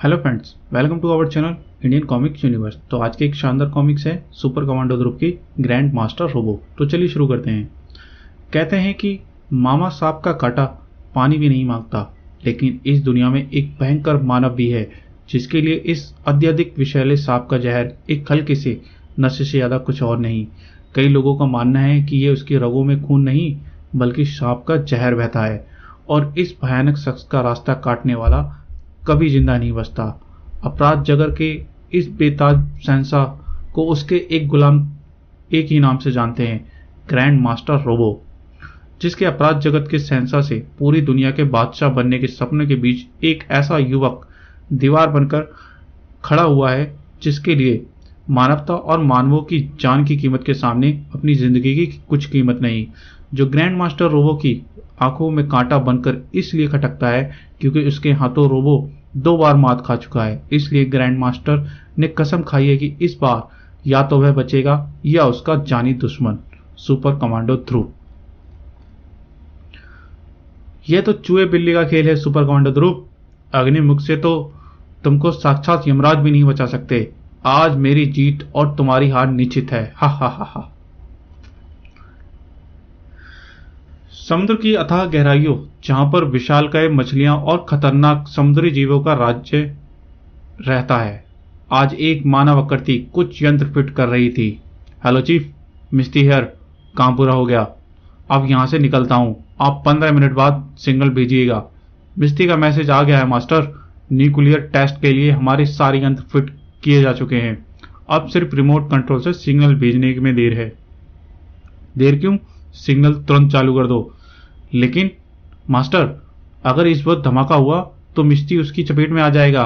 Hello friends, welcome to our channel Indian comics universe. तो आज के एक शानदार कॉमिक्स है सुपर कमांडो ध्रुव की ग्रैंड मास्टर रोबो। तो चलिए शुरू करते हैं। कहते हैं कि मामा सांप का काटा पानी भी नहीं मांगता, लेकिन इस दुनिया में एक भयंकर मानव भी है जिसके लिए इस अत्यधिक विषैले सांप का जहर एक हल्के से नशे से ज्यादा कुछ और नहीं। कई लोगों का मानना है कि ये उसकी रगों में खून नहीं बल्कि सांप का जहर बहता है और इस भयानक शख्स का रास्ता काटने वाला कभी जिंदा नहीं बचता। अपराध जगत के इस बेताज शहंशाह को उसके एक गुलाम एक ही नाम से जानते हैं, ग्रैंड मास्टर रोबो, जिसके अपराध जगत के शहंशाह से पूरी दुनिया के बादशाह बनने के सपने के बीच एक ऐसा युवक दीवार बनकर खड़ा हुआ है जिसके लिए मानवता और मानवों की जान की कीमत के सामने अपनी जिंदगी की कुछ कीमत नहीं। जो ग्रैंड मास्टर रोबो की आंखों में कांटा बनकर इसलिए खटकता है क्योंकि उसके हाथों रोबो 2 बार मात खा चुका है। इसलिए ग्रैंड मास्टर ने कसम खाई है कि इस बार या तो वह बचेगा या उसका जानी दुश्मन सुपर कमांडो ध्रुव। यह तो चूहे बिल्ली का खेल है सुपर कमांडो ध्रुव। अग्निमुख से तो तुमको साक्षात यमराज भी नहीं बचा सकते। आज मेरी जीत और तुम्हारी हार निश्चित है। हा हा हा हा। समुद्र की अथाह गहराइयों, जहां पर विशालकाय मछलियां और खतरनाक समुद्री जीवों का राज्य रहता है, आज एक मानव आकृति कुछ यंत्र फिट कर रही थी। हेलो चीफ, मिस्टी हेयर, काम पूरा हो गया। अब यहां से निकलता हूं। आप 15 मिनट बाद सिग्नल भेजिएगा। मिस्टी का मैसेज आ गया है मास्टर। न्यूक्लियर टेस्ट के लिए हमारे सारे यंत्र फिट किए जा चुके हैं। अब सिर्फ रिमोट कंट्रोल से सिग्नल भेजने में देर है। देर क्यों? सिग्नल तुरंत चालू कर दो। लेकिन मास्टर, अगर इस वक्त धमाका हुआ तो मिस्टी उसकी चपेट में आ जाएगा।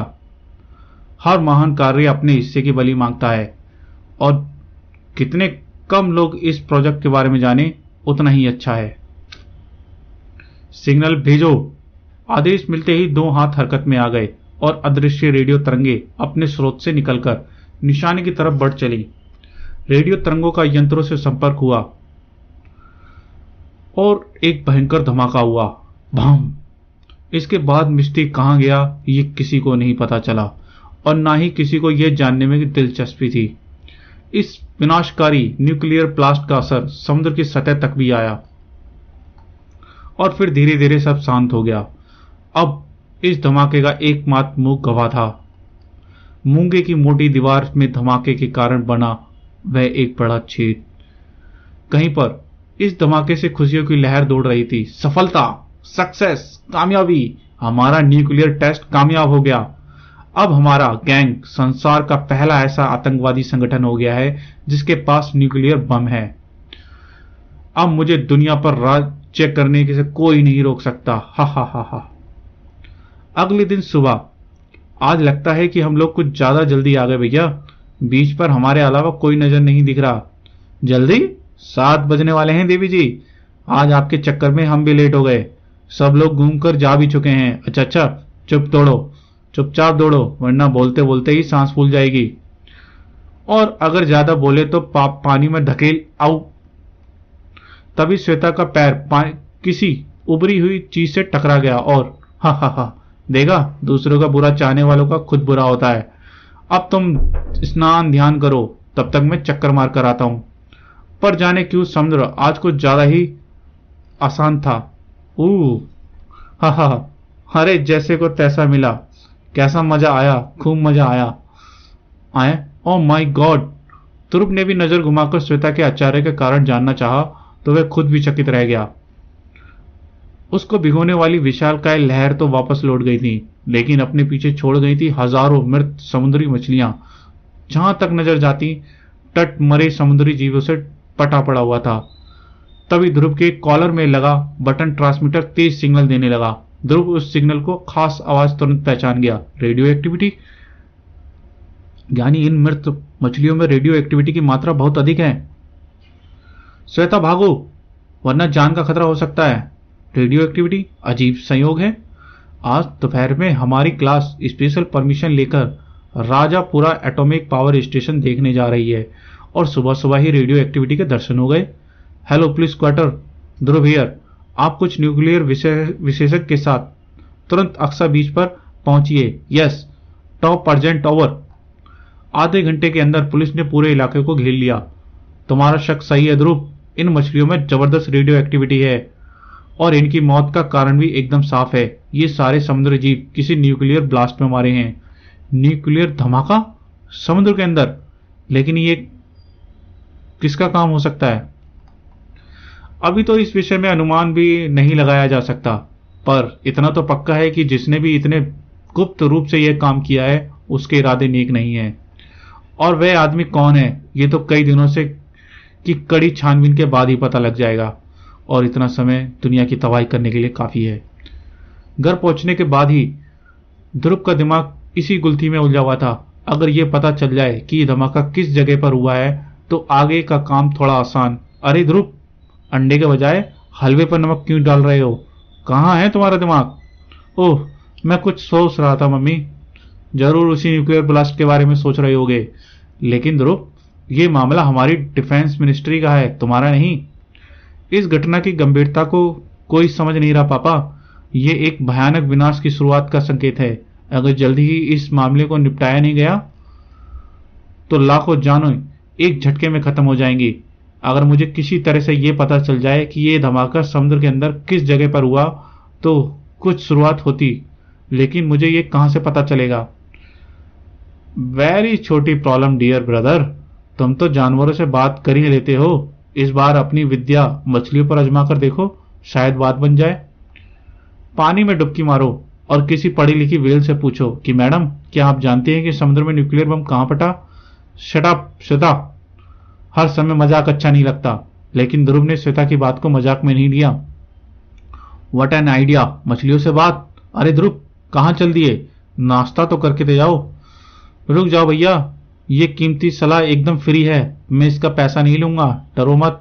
हर महान कार्य अपने हिस्से की बलि मांगता है और कितने कम लोग इस प्रोजेक्ट के बारे में जाने उतना ही अच्छा है। सिग्नल भेजो। आदेश मिलते ही 2 हाथ हरकत में आ गए और अदृश्य रेडियो तरंगे अपने स्रोत से निकलकर निशाने की तरफ बढ़ चली। रेडियो तरंगों का यंत्रों से संपर्क हुआ और एक भयंकर धमाका हुआ। भम। इसके बाद मिस्टी कहां गया ये किसी को नहीं पता चला और ना ही किसी को यह जानने में दिलचस्पी थी। इस विनाशकारी न्यूक्लियर ब्लास्ट का असर समुद्र की सतह तक भी आया और फिर धीरे धीरे सब शांत हो गया। अब इस धमाके का एकमात्र मुंह गवाह था। मूंगे की मोटी दीवार में धमाके के कारण बना वह एक बड़ा छेद। कहीं पर इस धमाके से खुशियों की लहर दौड़ रही थी। सफलता, सक्सेस, कामयाबी, हमारा न्यूक्लियर टेस्ट कामयाब हो गया। अब हमारा गैंग संसार का पहला ऐसा आतंकवादी संगठन हो गया है जिसके पास न्यूक्लियर बम है। अब मुझे दुनिया पर राज्य करने से कोई नहीं रोक सकता। हा हा हा हा। अगले दिन सुबह। आज लगता है कि हम लोग कुछ ज्यादा जल्दी आ गए भैया। बीच पर हमारे अलावा कोई नजर नहीं दिख रहा। जल्दी? 7 बजने वाले हैं देवी जी। आज आपके चक्कर में हम भी लेट हो गए। सब लोग घूमकर जा भी चुके हैं। अच्छा अच्छा, चुपचाप दौड़ो वरना बोलते बोलते ही सांस फूल जाएगी और अगर ज्यादा बोले तो पानी में धकेल आऊ। तभी श्वेता का पैर किसी उभरी हुई चीज से टकरा गया और हा हा हा। देखा, दूसरों का बुरा चाहने वालों का खुद बुरा होता है। अब तुम स्नान ध्यान करो, तब तक मैं चक्कर मार कर आता हूं। पर जाने क्यों समुद्र आज कुछ ज्यादा ही आसान था। हा हा। अरे जैसे को तैसा मिला। कैसा मजा आया, खूब मजा आया। Oh my God. ध्रुव ने भी नजर घुमाकर श्वेता के आश्चर्य के कारण जानना चाहा तो वह खुद भी चकित रह गया। उसको भिगोने वाली विशालकाय लहर तो वापस लौट गई थी, लेकिन अपने पीछे छोड़ गई थी हजारों मृत समुद्री मछलियां। जहां तक नजर जाती तट मरे समुद्री जीवों से पटा पड़ा हुआ था। तभी ध्रुव के कॉलर में लगा बटन ट्रांसमीटर तेज सिग्नल देने लगा। ध्रुव उस सिग्नल को खास आवाज तुरंत पहचान गया। रेडियो एक्टिविटी, यानी इन मृत मछलियों में रेडियो एक्टिविटी की मात्रा बहुत अधिक है। श्वेता भागो वरना जान का खतरा हो सकता है। रेडियो एक्टिविटी, अजीब संयोग है। आज दोपहर में हमारी क्लास स्पेशल परमिशन लेकर राजापुरा एटॉमिक पावर स्टेशन देखने जा रही है और सुबह सुबह ही रेडियो एक्टिविटी के दर्शन हो गए। Hello police quarter, Dhruv here. आप कुछ न्यूक्लियर विशेषज्ञ के साथ तुरंत अक्सा बीच पर पहुंचिए। यस। Top urgent over. आधे घंटे के अंदर पुलिस ने पूरे इलाके को घेर लिया। तुम्हारा शक सही है ध्रुव, इन मछलियों में जबरदस्त रेडियो एक्टिविटी है और इनकी मौत का कारण भी एकदम साफ है। ये सारे समुद्री जीव किसी न्यूक्लियर ब्लास्ट में मारे हैं। न्यूक्लियर धमाका समुद्र के अंदर? लेकिन ये किसका काम हो सकता है? अभी तो इस विषय में अनुमान भी नहीं लगाया जा सकता, पर इतना तो पक्का है कि जिसने भी इतने गुप्त रूप से यह काम किया है उसके इरादे नेक नहीं है। और वह आदमी कौन है ये तो कई दिनों से की कड़ी छानबीन के बाद ही पता लग जाएगा, और इतना समय दुनिया की तबाही करने के लिए काफी है। घर पहुंचने के बाद ही ध्रुव का दिमाग इसी गुलथी में उलझा हुआ था। अगर यह पता चल जाए कि यह धमाका किस जगह पर हुआ है तो आगे का काम थोड़ा आसान। अरे ध्रुव, अंडे के बजाय हलवे पर नमक क्यों डाल रहे हो? कहाँ है तुम्हारा दिमाग? ओह, मैं कुछ सोच रहा था मम्मी। जरूर उसी न्यूक्लियर ब्लास्ट के बारे में सोच रहे होगे। लेकिन ध्रुव, ये मामला हमारी डिफेंस मिनिस्ट्री का है, तुम्हारा नहीं। इस घटना की गंभीरता को कोई समझ नहीं रहा पापा। ये एक भयानक विनाश की शुरुआत का संकेत है। अगर जल्दी ही इस मामले को निपटाया नहीं गया तो लाखों जानें एक झटके में खत्म हो जाएंगी। अगर मुझे किसी तरह से यह पता चल जाए कि यह धमाका समुद्र के अंदर किस जगह पर हुआ तो कुछ शुरुआत होती, लेकिन मुझे यह कहां से पता चलेगा? वेरी छोटी प्रॉब्लम डियर ब्रदर, तुम तो जानवरों से बात कर ही लेते हो। इस बार अपनी विद्या मछलियों पर आजमा कर देखो, शायद बात बन जाए। पानी में डुबकी मारो और किसी पढ़ी लिखी वेल से पूछो कि मैडम, क्या आप जानते हैं कि समुद्र में न्यूक्लियर बम कहां फटा? शट अप श्वेता, हर समय मजाक अच्छा नहीं लगता। लेकिन ध्रुव ने श्वेता की बात को मजाक में नहीं लिया। व्हाट एन आइडिया, मछलियों से बात? अरे ध्रुव, कहां चल दिए? नाश्ता तो करके दे जाओ। रुक जाओ भैया, ये कीमती सलाह एकदम फ्री है, मैं इसका पैसा नहीं लूंगा, डरो मत।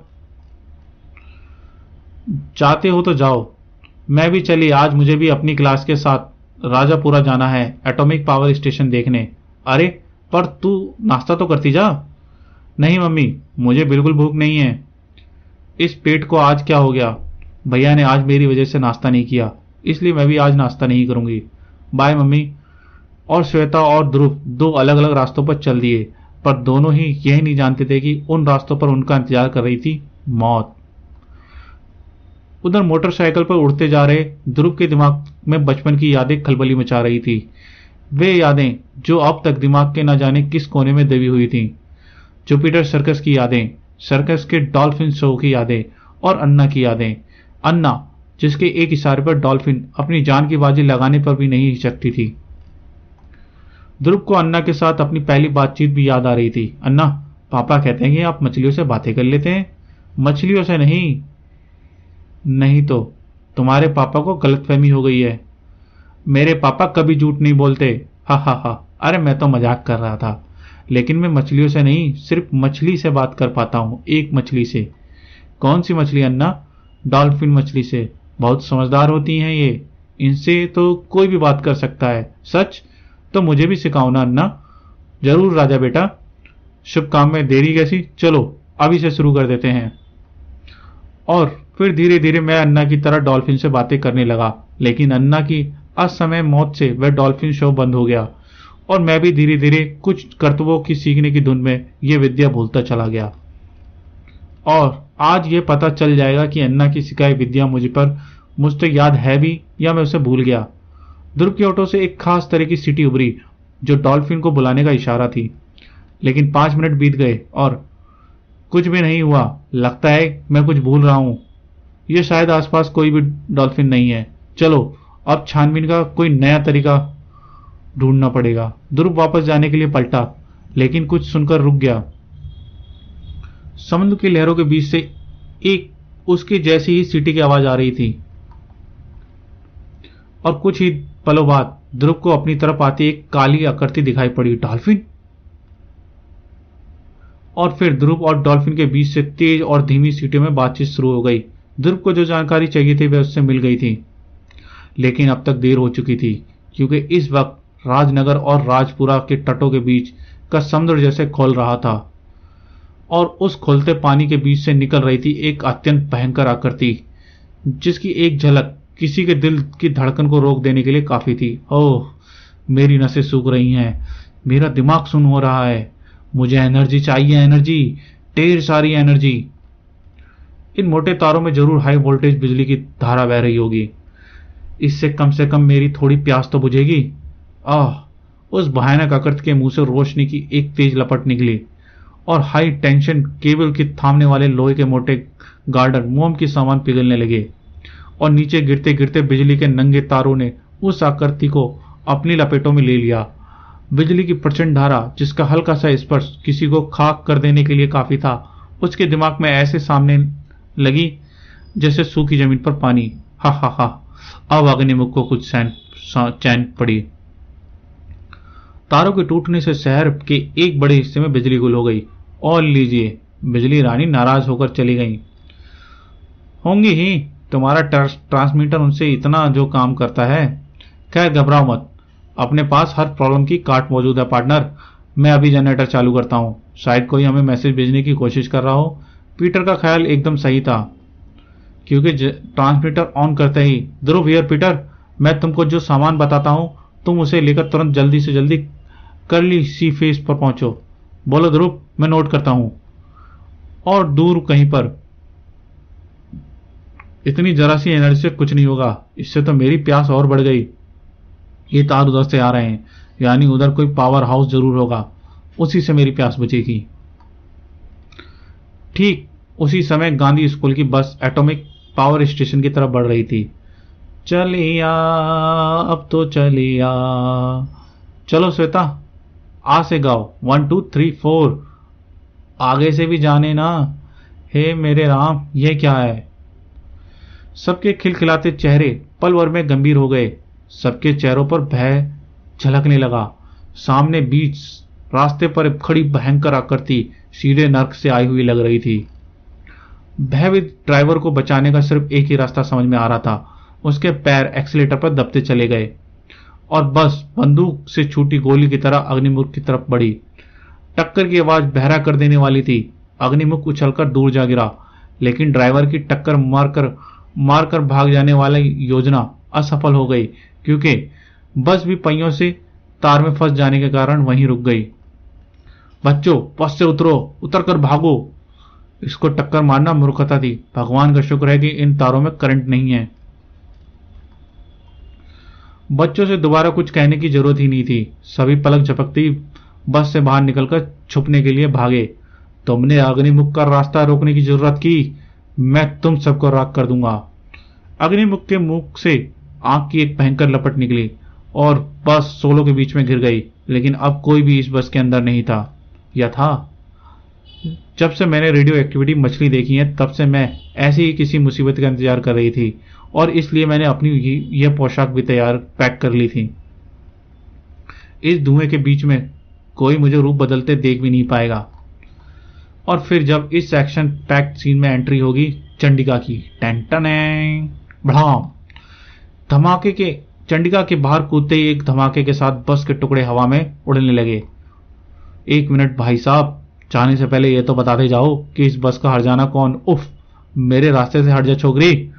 चाहते हो तो जाओ, मैं भी चली। आज मुझे भी अपनी क्लास के साथ राजापुरा जाना है, एटॉमिक पावर स्टेशन देखने। अरे पर तू नाश्ता तो करती जा। नहीं मम्मी, मुझे बिल्कुल भूख नहीं है। इस पेट को आज क्या हो गया? भैया ने आज मेरी वजह से नाश्ता नहीं किया, इसलिए मैं भी आज नाश्ता नहीं करूंगी। Bye mummy. और श्वेता और ध्रुव दो अलग अलग रास्तों पर चल दिए, पर दोनों ही यह नहीं जानते थे कि उन रास्तों पर उनका इंतजार कर रही थी मौत। उधर मोटरसाइकिल पर उड़ते जा रहे ध्रुव के दिमाग में बचपन की यादें खलबली मचा रही थी। वे यादें जो अब तक दिमाग के न जाने किस कोने में दबी हुई थीं। जुपिटर सर्कस की यादें, सर्कस के डॉल्फिन शो की यादें और अन्ना की यादें। अन्ना, जिसके एक इशारे पर डॉल्फिन अपनी जान की बाजी लगाने पर भी नहीं हिचकती थी। ध्रुव को अन्ना के साथ अपनी पहली बातचीत भी याद आ रही थी। अन्ना, पापा कहते हैं कि आप मछलियों से बातें कर लेते हैं। मछलियों से नहीं। नहीं तो तुम्हारे पापा को गलतफहमी हो गई है। मेरे पापा कभी झूठ नहीं बोलते। हा हा हा। अरे मैं तो मजाक कर रहा था, लेकिन मैं मछलियों से नहीं, सिर्फ मछली से बात कर पाता हूँ। एक मछली से। कौन सी मछली अन्ना? डॉल्फिन मछली से। बहुत समझदार होती हैं ये, इनसे तो कोई भी बात कर सकता है। सच? तो मुझे भी सिखाओ ना अन्ना। जरूर राजा बेटा। शुभ काम में देरी कैसी, चलो अभी से शुरू कर देते हैं। और फिर धीरे धीरे मैं अन्ना की तरह डॉल्फिन से बातें करने लगा, लेकिन अन्ना की असमय मौत से वह डॉल्फिन शो बंद हो गया और मैं भी धीरे धीरे कुछ कर्तव्यों की सीखने की धुन में यह विद्या भूलता चला गया। और आज यह पता चल जाएगा कि अन्ना की सिखाई विद्या मुझ तक याद है भी या मैं उसे भूल गया। ध्रुव के ऑटो से एक खास तरह की सीटी उभरी जो डॉल्फिन को बुलाने का इशारा थी, लेकिन 5 मिनट बीत गए और कुछ भी नहीं हुआ। लगता है मैं कुछ भूल रहा हूं। यह शायद आसपास कोई भी डॉल्फिन नहीं है। चलो अब छानबीन का कोई नया तरीका ढूंढना पड़ेगा। ध्रुव वापस जाने के लिए पलटा, लेकिन कुछ सुनकर रुक गया। समुद्र की लहरों के बीच से एक उसकी जैसी ही सीटी की आवाज आ रही थी और कुछ ही पलों बाद ध्रुव को अपनी तरफ आती एक काली आकृति दिखाई पड़ी। डॉल्फिन? और फिर ध्रुव और डॉल्फिन के बीच से तेज और धीमी सीटी में बातचीत शुरू हो गई। ध्रुव को जो जानकारी चाहिए थी वह उससे मिल गई थी, लेकिन अब तक देर हो चुकी थी, क्योंकि इस वक्त राजनगर और राजपुरा के तटों के बीच का समुद्र जैसे खोल रहा था और उस खोलते पानी के बीच से निकल रही थी एक अत्यंत भयंकर आकृति, जिसकी एक झलक किसी के दिल की धड़कन को रोक देने के लिए काफी थी। ओह, मेरी नसें सूख रही हैं, मेरा दिमाग सुन्न हो रहा है। मुझे एनर्जी चाहिए, एनर्जी, ढेर सारी एनर्जी। इन मोटे तारों में जरूर हाई वोल्टेज बिजली की धारा बह रही होगी। इससे कम मेरी थोड़ी प्यास तो बुझेगी। आह! उस भयानक आकृति के मुंह से रोशनी की एक तेज लपट निकली और हाई टेंशन केबल के थामने वाले लोहे के मोटे गार्डर मोम की सामान पिघलने लगे और नीचे गिरते गिरते बिजली के नंगे तारों ने उस आकृति को अपनी लपेटों में ले लिया। बिजली की प्रचंड धारा, जिसका हल्का सा स्पर्श किसी को खाक कर देने के लिए काफी था, उसके दिमाग में ऐसे सामने लगी जैसे सूखी जमीन पर पानी। हा हा हा! अब अग्निमुख को कुछ चैन पड़ी। तारों के टूटने से शहर के एक बड़े हिस्से में बिजली गुल हो गई। और लीजिए, बिजली रानी नाराज होकर चली गई। होंगी ही, तुम्हारा ट्रांसमीटर उनसे इतना जो काम करता है। खैर घबराओ मत, अपने पास हर प्रॉब्लम की काट मौजूद है पार्टनर। मैं अभी जनरेटर चालू करता हूँ, शायद कोई हमें मैसेज भेजने की कोशिश कर रहा हो। पीटर का ख्याल एकदम सही था, क्योंकि ट्रांसमीटर ऑन करते ही, ध्रुव हियर पीटर, मैं तुमको जो सामान बताता हूँ तुम उसे लेकर तुरंत जल्दी से जल्दी कर्ली सी फेस पर पहुंचो। बोलो ध्रुव, मैं नोट करता हूं। और दूर कहीं पर। इतनी जरा सी एनर्जी से कुछ नहीं होगा, इससे तो मेरी प्यास और बढ़ गई। ये तार उधर से आ रहे हैं, यानी उधर कोई पावर हाउस जरूर होगा, उसी से मेरी प्यास बुझेगी। ठीक उसी समय गांधी स्कूल की बस एटॉमिक पावर स्टेशन की तरफ बढ़ रही थी। चलिया, अब तो चलिया। चलो श्वेता, आ से गाओ, 1 2 3 4। आगे से भी जाने ना। हे मेरे राम, ये क्या है? सबके खिलखिलाते चेहरे पल भर में गंभीर हो गए। सबके चेहरों पर भय झलकने लगा। सामने बीच रास्ते पर खड़ी भयंकर आकृति सीधे नर्क से आई हुई लग रही थी। भयभीत ड्राइवर को बचाने का सिर्फ एक ही रास्ता समझ में आ रहा था। उसके पैर एक्सीलेटर पर दबते चले गए और बस बंदूक से छूटी गोली की तरह अग्निमुख की तरफ बढ़ी। टक्कर की आवाज बहरा कर देने वाली थी। अग्निमुख उछलकर दूर जा गिरा, लेकिन ड्राइवर की टक्कर मारकर भाग जाने वाली योजना असफल हो गई, क्योंकि बस भी पहियों से तार में फंस जाने के कारण वहीं रुक गई। बच्चों, बस से उतरो, उतरकर भागो। इसको टक्कर मारना मूर्खता थी। भगवान का शुक्र है कि इन तारों में करंट नहीं है। बच्चों से दोबारा कुछ कहने की जरूरत ही नहीं थी। सभी पलक झपकते ही बस से बाहर निकलकर छुपने के लिए भागे। तुमने अग्निमुख का रास्ता रोकने की जरूरत की, मैं तुम सबको राख कर दूंगा। अग्निमुख के मुख से आंख की एक भयंकर लपट निकली और बस सोलों के बीच में गिर गई। लेकिन अब कोई भी इस बस के अंदर नहीं था, या था? जब से मैंने रेडियो एक्टिविटी मछली देखी है, तब से मैं ऐसी ही किसी मुसीबत का इंतजार कर रही थी, और इसलिए मैंने अपनी यह पोशाक भी पैक कर ली थी। इस धुएं के बीच में कोई मुझे रूप बदलते देख भी नहीं पाएगा। और फिर जब इस एक्शन पैक्ड सीन में एंट्री होगी चंडिका की, टेंटने भड़ाम, धमाके के चंडिका के बाहर कूदते ही एक धमाके के साथ बस के टुकड़े हवा में उड़ने लगे। 1 मिनट भाई साहब, जाने से पहले ये तो बताते जाओ कि इस बस का हर्जाना कौन? उफ, मेरे रास्ते से हट जा छोकरी,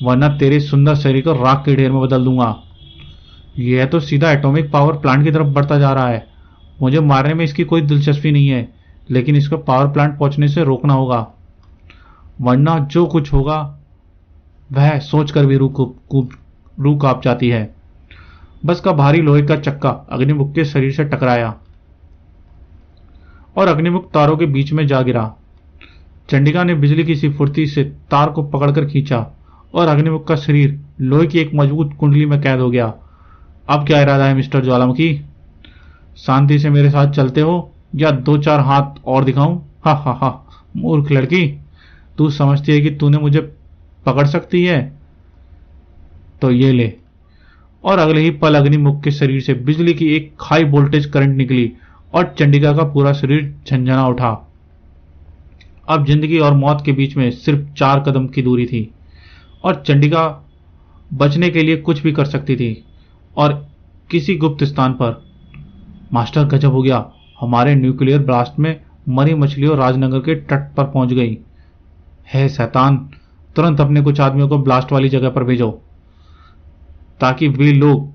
वरना तेरे सुंदर शरीर को राख के ढेर में बदल दूंगा। यह तो सीधा एटॉमिक पावर प्लांट की तरफ बढ़ता जा रहा है। मुझे मारने में इसकी कोई दिलचस्पी नहीं है, लेकिन इसको पावर प्लांट पहुंचने से रोकना होगा, वरना जो कुछ होगा वह सोचकर भी रूह कांप जाती है। बस का भारी लोहे का चक्का अग्निमुख के शरीर से टकराया और अग्निमुख तारों के बीच में जा गिरा। चंडिका ने बिजली की सी फुर्ती से तार को पकड़कर खींचा और अग्निमुख का शरीर लोहे की एक मजबूत कुंडली में कैद हो गया। अब क्या इरादा है मिस्टर ज्वालामुखी? शांति से मेरे साथ चलते हो या 2-4 हाथ और दिखाऊं? हा हा हा, मूर्ख लड़की, तू समझती है कि तूने मुझे पकड़ सकती है? तो ये ले। और अगले ही पल अग्निमुख के शरीर से बिजली की एक हाई वोल्टेज करंट निकली और चंडिका का पूरा शरीर झंझना उठा। अब जिंदगी और मौत के बीच में सिर्फ 4 कदम की दूरी थी और चंडिका बचने के लिए कुछ भी कर सकती थी, और किसी गुप्त स्थान पर। मास्टर, गजब हो गया, हमारे न्यूक्लियर ब्लास्ट में मरी मछलियों राजनगर के तट पर पहुंच गई है। शैतान, तुरंत अपने कुछ आदमियों को ब्लास्ट वाली जगह पर भेजो ताकि वे लोग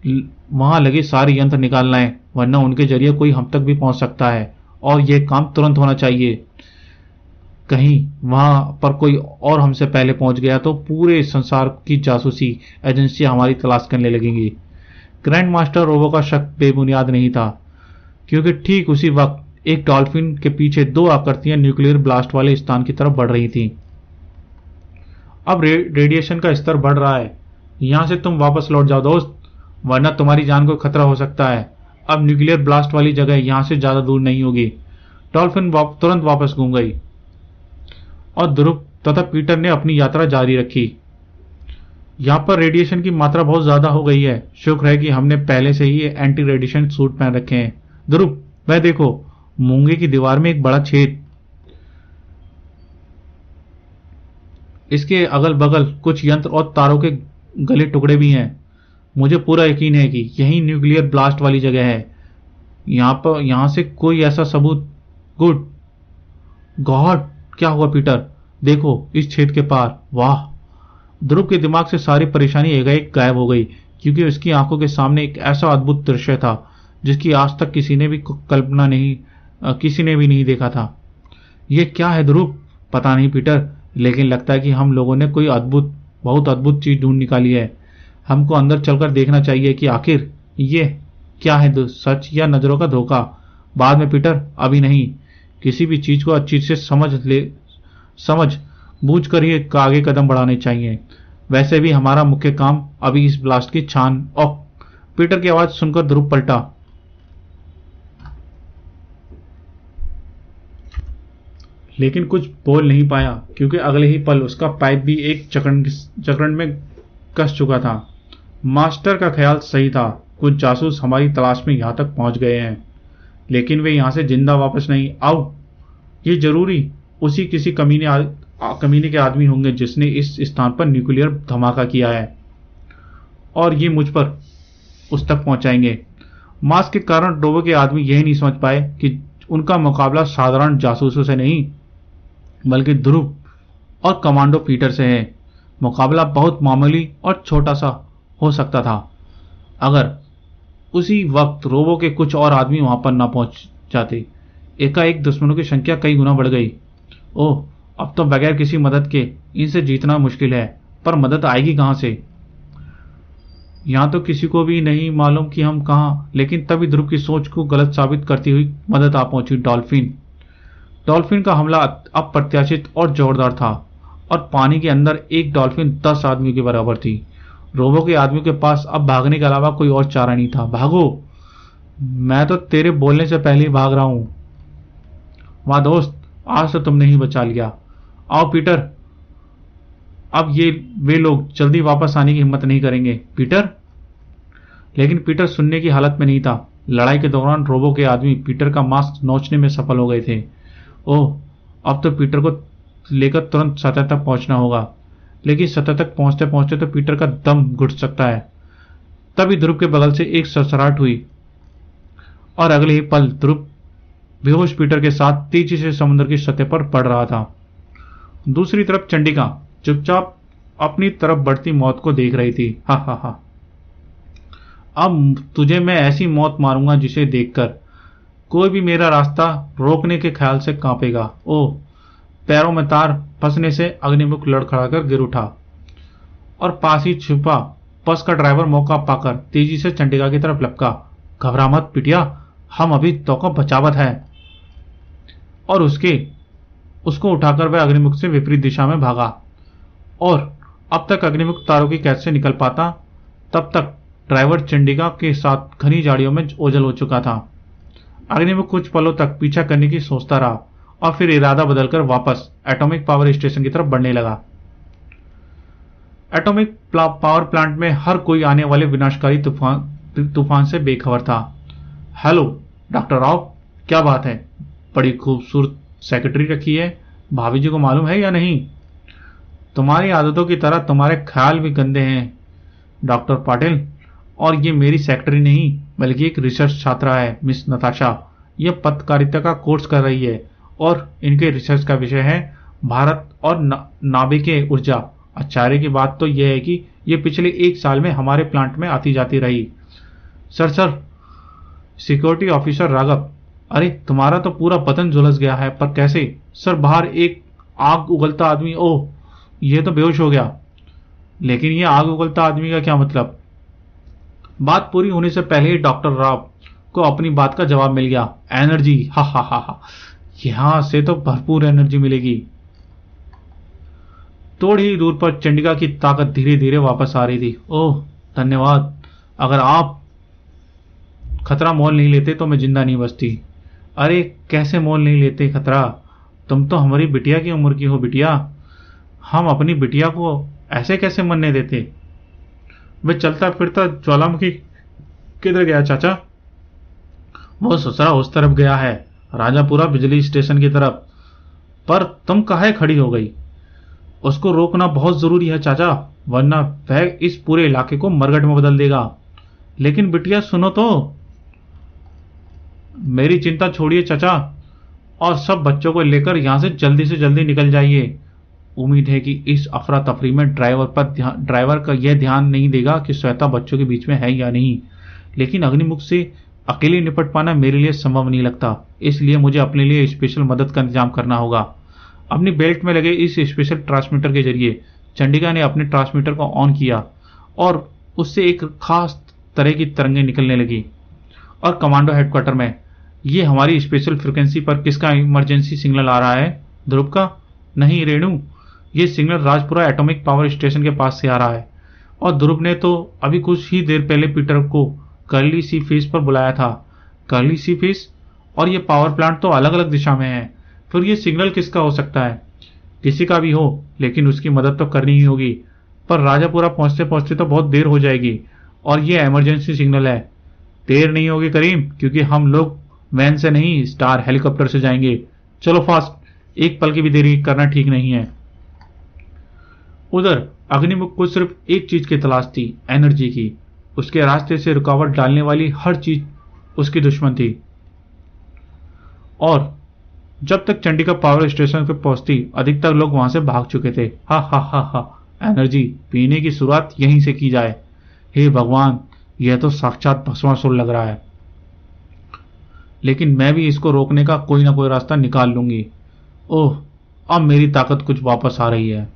वहां लगे सारे यंत्र निकालना है, वरना उनके जरिए कोई हम तक भी पहुंच सकता है और यह काम तुरंत होना चाहिए। कहीं वहां पर कोई और हमसे पहले पहुंच गया तो पूरे संसार की जासूसी एजेंसियां हमारी तलाश करने लगेंगी। ग्रैंड मास्टर रोबो का शक बेबुनियाद नहीं था, क्योंकि ठीक उसी वक्त एक डॉल्फिन के पीछे दो आकृतियां न्यूक्लियर ब्लास्ट वाले स्थान की तरफ बढ़ रही थीं। अब रेडिएशन का स्तर बढ़ रहा है, यहां से तुम वापस लौट जाओ दोस्त, वरना तुम्हारी जान को खतरा हो सकता है। अब न्यूक्लियर ब्लास्ट वाली जगह यहां से ज्यादा दूर नहीं होगी। डॉल्फिन तुरंत वापस घूम गई और ध्रुव तथा पीटर ने अपनी यात्रा जारी रखी। यहां पर रेडिएशन की मात्रा बहुत ज्यादा हो गई है। शुक्र है कि हमने पहले से ही एंटी रेडिएशन सूट पहन रखे हैं। ध्रुव, वह देखो, मूंगे की दीवार में एक बड़ा छेद। इसके अगल बगल कुछ यंत्र और तारों के गले टुकड़े भी हैं। मुझे पूरा यकीन है कि यही न्यूक्लियर ब्लास्ट वाली जगह है। यहां से कोई ऐसा सबूत। गुड गॉड, क्या हुआ पीटर? देखो इस छेद के पार। वाह! ध्रुव के दिमाग से सारी परेशानी एकाएक गायब हो गई, क्योंकि उसकी आंखों के सामने एक ऐसा अद्भुत दृश्य था जिसकी आज तक किसी ने भी नहीं देखा था। यह क्या है ध्रुव? पता नहीं पीटर, लेकिन लगता है कि हम लोगों ने कोई बहुत अद्भुत चीज ढूंढ निकाली है। हमको अंदर चलकर देखना चाहिए कि आखिर ये क्या है, सच या नजरों का धोखा। बाद में पीटर, अभी नहीं। किसी भी चीज को अच्छी से समझ बूझ कर ही आगे कदम बढ़ाने चाहिए। वैसे भी हमारा मुख्य काम अभी इस ब्लास्ट की छान। और पीटर की आवाज सुनकर ध्रुव पलटा, लेकिन कुछ बोल नहीं पाया, क्योंकि अगले ही पल उसका पाइप भी एक चक्रण में कस चुका था। मास्टर का ख्याल सही था, कुछ जासूस हमारी तलाश में यहां तक पहुंच गए हैं, लेकिन वे यहां से जिंदा वापस नहीं आउट। ये जरूरी उसी किसी कमीने के आदमी होंगे जिसने इस स्थान पर न्यूक्लियर धमाका किया है, और ये मुझ पर उस तक पहुंचाएंगे। मास्क के कारण रोबो के आदमी यही नहीं समझ पाए कि उनका मुकाबला साधारण जासूसों से नहीं, बल्कि ध्रुव और कमांडो पीटर से है। मुकाबला बहुत मामूली और छोटा सा हो सकता था अगर उसी वक्त रोबो के कुछ और आदमी वहां पर न पहुंच जाते। एकाएक दुश्मनों की संख्या कई गुना बढ़ गई। ओह, अब तो बगैर किसी मदद के इनसे जीतना मुश्किल है, पर मदद आएगी कहां से? यहां तो किसी को भी नहीं मालूम कि हम कहां। लेकिन तभी ध्रुव की सोच को गलत साबित करती हुई मदद आ पहुंची। डॉल्फिन का हमला अप्रत्याशित और जोरदार था, और पानी के अंदर एक डॉल्फिन 10 आदमियों के बराबर थी। रोबो के आदमियों के पास अब भागने के अलावा कोई और चारा नहीं था। भागो! मैं तो तेरे बोलने से पहले ही भाग रहा हूं। वाह दोस्त, आज तो तुमने ही बचा लिया। आओ पीटर, अब वे लोग जल्दी वापस आने की हिम्मत नहीं करेंगे। पीटर! लेकिन पीटर सुनने की हालत में नहीं था। लड़ाई के दौरान रोबो के आदमी पीटर का मास्क नोचने में सफल हो गए थे। ओह, अब तो पीटर को लेकर तुरंत सतह तक पहुंचना होगा। लेकिन सतह तक पहुंचते पहुंचते तो पीटर का दम घुट सकता है। तभी ध्रुव के बगल से एक सरसराहट हुई, और अगले ही पल ध्रुव बेहोश पीटर के साथ तेजी से समुद्र की सतह पर पड़ रहा था। दूसरी तरफ चंडिका चुपचाप अपनी तरफ बढ़ती मौत को देख रही थी। हा हा हा, अब तुझे मैं ऐसी मौत मारूंगा जिसे देखकर कोई भी मेरा रास्ता रोकने के ख्याल से कांपेगा। ओह! पैरों में तार फंसने से अग्निमुख लड़खड़ाकर गिर उठा, और पास ही छुपा बस का ड्राइवर मौका पाकर तेजी से चंडिका की तरफ लपका। घबरा मत पिटिया, हम अभी तो को बचावत है। और उसको उठाकर वह अग्निमुख से विपरीत दिशा में भागा, और अब तक अग्निमुख तारों की कैद से निकल पाता, तब तक ड्राइवर चंडिका के साथ घनी झाड़ियों में ओझल हो चुका था। अग्निमुख कुछ पलों तक पीछा करने की सोचता रहा, और फिर इरादा बदलकर वापस एटॉमिक पावर स्टेशन की तरफ बढ़ने लगा। एटॉमिक पावर प्लांट में हर कोई आने वाले विनाशकारी तूफान से बेखबर था। हेलो डॉक्टर राव, क्या बात है? बड़ी खूबसूरत सेक्रेटरी रखी है, भाभी जी को मालूम है या नहीं? तुम्हारी आदतों की तरह तुम्हारे ख्याल भी गंदे हैं डॉक्टर पाटिल। और ये मेरी सेक्रेटरी नहीं, बल्कि एक रिसर्च छात्रा है, मिस नताशा। यह पत्रकारिता का कोर्स कर रही है, और इनके रिसर्च का विषय है भारत और नाभिकीय ऊर्जा। आश्चर्य की बात तो यह है कि ये पिछले 1 साल में हमारे प्लांट में आती जाती रही, sir sir, security officer Raghav, अरे तुम्हारा तो पूरा बदन झुलस गया है, पर कैसे? सर बाहर एक आग उगलता आदमी, ओह ये तो बेहोश हो गया। लेकिन ये आग उगलता आदमी का क्या मतलब? बात पूरी होने से पहले ही डॉक्टर राव को अपनी बात का जवाब मिल गया। एनर्जी, हा हा हा हा, यहां से तो भरपूर एनर्जी मिलेगी। थोड़ी ही दूर पर चंडिका की ताकत धीरे धीरे वापस आ रही थी। ओह धन्यवाद, अगर आप खतरा मोल नहीं लेते तो मैं जिंदा नहीं बचती। अरे कैसे मोल नहीं लेते खतरा? तुम तो हमारी बिटिया की उम्र की हो बिटिया, हम अपनी बिटिया को ऐसे कैसे मरने देते? वे चलता फिरता ज्वालामुखी किधर गया चाचा? वो ससुरा उस तरफ गया है, राजापुरा बिजली स्टेशन की तरफ। पर तुम काहे खड़ी हो गई? उसको रोकना बहुत जरूरी है चाचा, वरना वह इस पूरे इलाके को मरघट में बदल देगा। लेकिन बिटिया सुनो तो। मेरी चिंता छोड़िए चाचा, और सब बच्चों को लेकर यहां से जल्दी निकल जाइए। उम्मीद है कि इस अफरा तफरी में ड्राइवर का यह ध्यान नहीं देगा कि श्वेता बच्चों के बीच में है या नहीं। लेकिन अग्निमुख से अकेले निपट पाना मेरे लिए संभव नहीं लगता, इसलिए मुझे अपने लिए स्पेशल मदद का इंतजाम करना होगा। अपनी बेल्ट में लगे इस स्पेशल ट्रांसमीटर के जरिए चंडिका ने अपने ट्रांसमीटर को ऑन किया और उससे एक खास तरह की तरंगें निकलने लगी। और कमांडो हेडक्वार्टर में, ये हमारी स्पेशल फ्रिक्वेंसी पर किसका इमरजेंसी सिग्नल आ रहा है? ध्रुव का? नहीं रेणु, ये signal Rajpura atomic power station के पास से आ रहा है। और ध्रुव ने तो अभी कुछ ही देर पहले पीटर को कर्ली सी फेस पर बुलाया था। कर्ली सी फेस और ये पावर प्लांट तो अलग अलग दिशा में है, फिर ये सिग्नल किसका हो सकता है? किसी का भी हो, लेकिन उसकी मदद तो करनी ही होगी। पर राजापुरा पहुंचते पहुंचते तो बहुत देर हो जाएगी, और ये इमरजेंसी सिग्नल है। देर नहीं होगी करीम, क्योंकि हम लोग वैन से नहीं स्टार हेलीकॉप्टर से जाएंगे। चलो फास्ट, एक पल की भी देरी करना ठीक नहीं है। उधर अग्निमुख को सिर्फ एक चीज की तलाश थी, एनर्जी की। उसके रास्ते से रुकावट डालने वाली हर चीज उसकी दुश्मन थी। और जब तक चंडिका पावर स्टेशन पर पहुंचती, अधिकतर लोग वहां से भाग चुके थे। हा हा हा हा, एनर्जी पीने की शुरुआत यहीं से की जाए। हे भगवान, यह तो साक्षात भस्मासुर लग रहा है। लेकिन मैं भी इसको रोकने का कोई ना कोई रास्ता निकाल लूंगी। ओह, अब मेरी ताकत कुछ वापस आ रही है।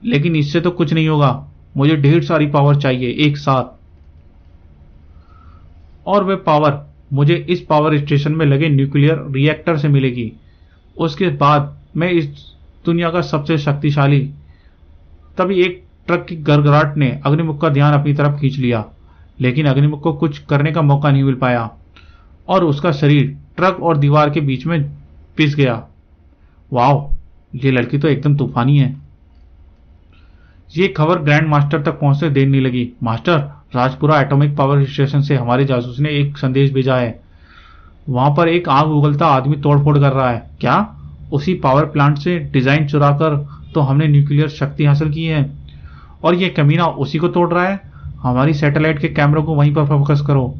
लेकिन इससे तो कुछ नहीं होगा, मुझे ढेर सारी पावर चाहिए एक साथ। और वे पावर मुझे इस पावर स्टेशन में लगे न्यूक्लियर रिएक्टर से मिलेगी। उसके बाद मैं इस दुनिया का सबसे शक्तिशाली। तभी एक ट्रक की गड़गड़ाहट ने अग्निमुख का ध्यान अपनी तरफ खींच लिया, लेकिन अग्निमुख को कुछ करने का मौका नहीं मिल पाया और उसका शरीर ट्रक और दीवार के बीच में पिस गया। वाह, ये लड़की तो एकदम तूफानी है। ये खबर ग्रैंड मास्टर तक पहुंचने देर नहीं लगी। Master, Rajpura atomic power station से हमारे जासूस ने एक संदेश भेजा है। वहां पर एक आग उगलता आदमी तोड़फोड़ कर रहा है। क्या? उसी पावर प्लांट से डिजाइन चुराकर तो हमने न्यूक्लियर शक्ति हासिल की है, और ये कमीना उसी को तोड़ रहा है। हमारी सैटेलाइट के कैमरों को वहीं पर फोकस करो।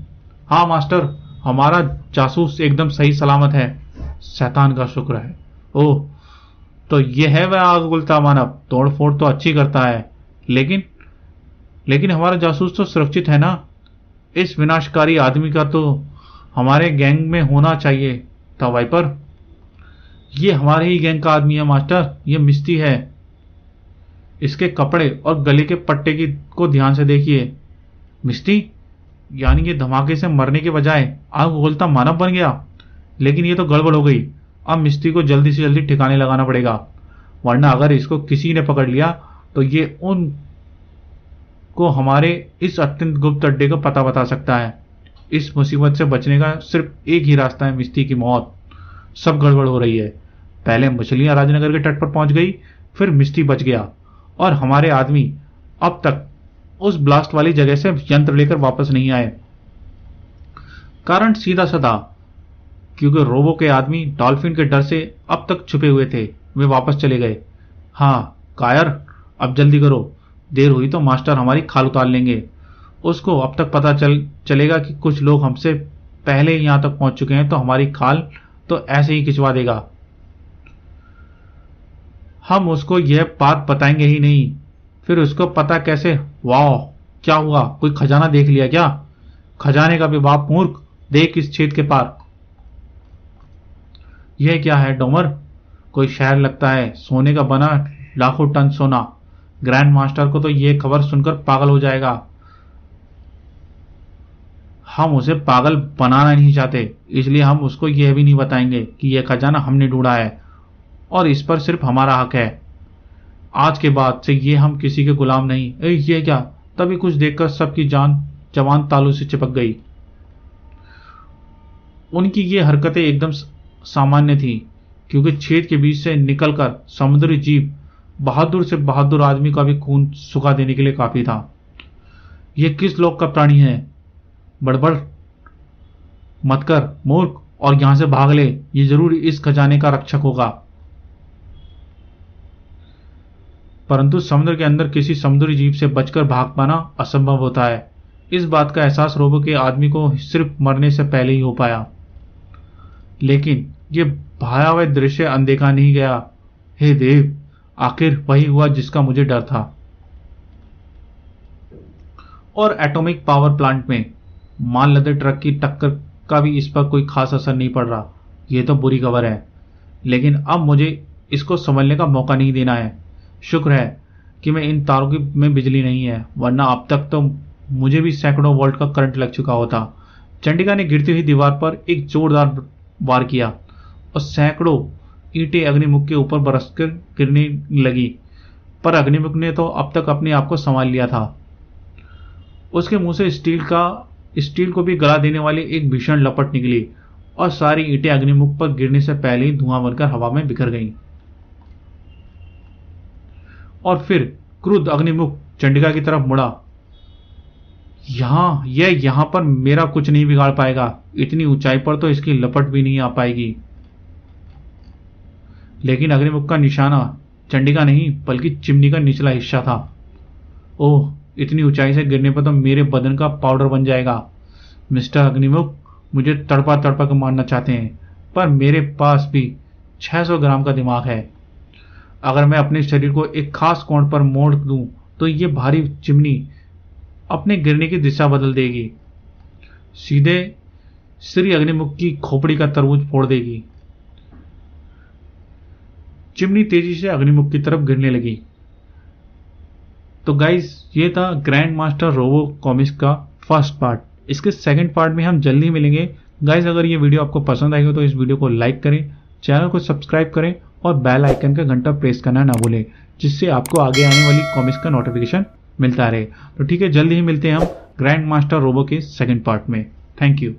हाँ मास्टर, हमारा जासूस एकदम सही सलामत है, शैतान का शुक्र है। ओह, तो ये है वह आग उगलता मानव, तोड़फोड़ तो अच्छी करता है, लेकिन लेकिन हमारा जासूस तो सुरक्षित है ना? इस विनाशकारी आदमी का तो हमारे गैंग में होना चाहिए था वाइपर। ये हमारे ही गैंग का आदमी है मास्टर, ये मिस्टी है। इसके कपड़े और गले के पट्टे की को ध्यान से देखिए। मिस्टी? यानी ये धमाके से मरने के बजाय आग उगलता मानव बन गया। लेकिन ये तो गड़बड़ हो गई। अब मिस्टी को जल्दी से जल्दी ठिकाने लगाना पड़ेगा, वरना अगर इसको किसी ने पकड़ लिया तो ये उन को हमारे इस अत्यंत गुप्त अड्डे का पता बता सकता है। इस मुसीबत से बचने का सिर्फ एक ही रास्ता है, मिस्टी की मौत। सब गड़बड़ हो रही है। पहले मछलियां राजनगर के तट पर पहुंच गई, फिर मिस्टी बच गया, और हमारे आदमी अब तक उस ब्लास्ट वाली जगह से यंत्र लेकर वापस नहीं आए। कारण सीधा साधा, क्योंकि रोबो के आदमी डॉल्फिन के डर से अब तक छुपे हुए थे, वे वापस चले गए। हाँ कायर, अब जल्दी करो, देर हुई तो मास्टर हमारी खाल उतार लेंगे। उसको अब तक पता चलेगा कि कुछ लोग हमसे पहले यहां तक पहुंच चुके हैं, तो हमारी खाल तो ऐसे ही खिंचवा देगा। हम उसको यह बात बताएंगे ही नहीं, फिर उसको पता कैसे? वाह, क्या हुआ? कोई खजाना देख लिया क्या? खजाने का भी बाप मूर्ख, देख इस छेद के पार। यह क्या है डोमर? कोई शहर लगता है, सोने का बना, लाखों टन सोना। ग्रैंड मास्टर को तो यह खबर सुनकर पागल हो जाएगा। हम उसे पागल बनाना नहीं चाहते, इसलिए हम उसको यह भी नहीं बताएंगे कि यह खजाना हमने ढूंढा है और इस पर सिर्फ हमारा हक है। आज के बाद से ये हम किसी के गुलाम नहीं। ये क्या? तभी कुछ देखकर सबकी जवान तालू से चिपक गई। उनकी ये हरकतें एकदम सामान्य थी, क्योंकि छेद के बीच से निकलकर समुद्री जीव बहादुर से बहादुर आदमी का भी खून सुखा देने के लिए काफी था। यह किस लोक का प्राणी है? बड़बड़ मत कर मूर्ख, और यहां से भाग ले। ये जरूर इस खजाने का रक्षक होगा। परंतु समुद्र के अंदर किसी समुद्री जीव से बचकर भाग पाना असंभव होता है। इस बात का एहसास रोबो के आदमी को सिर्फ मरने से पहले ही हो पाया। लेकिन यह भयावह दृश्य अनदेखा नहीं गया। हे देव, आखिर वही हुआ जिसका मुझे डर था। और एटॉमिक पावर प्लांट में माल लदे ट्रक की टक्कर का भी इस पर कोई खास असर नहीं पड़ रहा। यह तो बुरी खबर है, लेकिन अब मुझे इसको संभलने का मौका नहीं देना है। शुक्र है कि मैं इन तारों में बिजली नहीं है, वरना अब तक तो मुझे भी सैकड़ों वोल्ट का करंट लग चुका होता। चंडिका ने गिरती हुई दीवार पर एक जोरदार वार किया और सैकड़ों ईंटें अग्निमुख के ऊपर बरसकर गिरने लगी। पर अग्निमुख ने तो अब तक अपने आप को संभाल लिया था। उसके मुंह से स्टील को भी गला देने वाली एक भीषण लपट निकली और सारी ईंटें अग्निमुख पर गिरने से पहले ही धुआं बनकर हवा में बिखर गईं। और फिर क्रुद्ध अग्निमुख चंडिका की तरफ मुड़ा। यहां पर मेरा कुछ नहीं बिगाड़ पाएगा। इतनी ऊंचाई पर तो इसकी लपट भी नहीं आ पाएगी। लेकिन अग्निमुख का निशाना चंडिका नहीं, बल्कि चिमनी का निचला हिस्सा था। ओह, इतनी ऊंचाई से गिरने पर तो मेरे बदन का पाउडर बन जाएगा। मिस्टर अग्निमुख मुझे तड़पा तड़पा कर मारना चाहते हैं, पर मेरे पास भी 600 ग्राम का दिमाग है। अगर मैं अपने शरीर को एक खास कोण पर मोड़ दूं तो ये भारी चिमनी अपने गिरने की दिशा बदल देगी, सीधे श्री अग्निमुख की खोपड़ी का तरबूज फोड़ देगी। चिमनी तेजी से अग्निमुख की तरफ गिरने लगी। तो गाइस, ये था ग्रैंड मास्टर रोबो कॉमिक्स का फर्स्ट पार्ट। इसके सेकंड पार्ट में हम जल्दी मिलेंगे। गाइस, अगर ये वीडियो आपको पसंद आई हो तो इस वीडियो को लाइक करें, चैनल को सब्सक्राइब करें और बेल आइकन का घंटा प्रेस करना ना भूलें, जिससे आपको आगे आने वाली कॉमिक्स का नोटिफिकेशन मिलता रहे। तो ठीक है, जल्दी ही मिलते हैं हम ग्रैंड मास्टर रोबो के सेकंड पार्ट में। Thank you.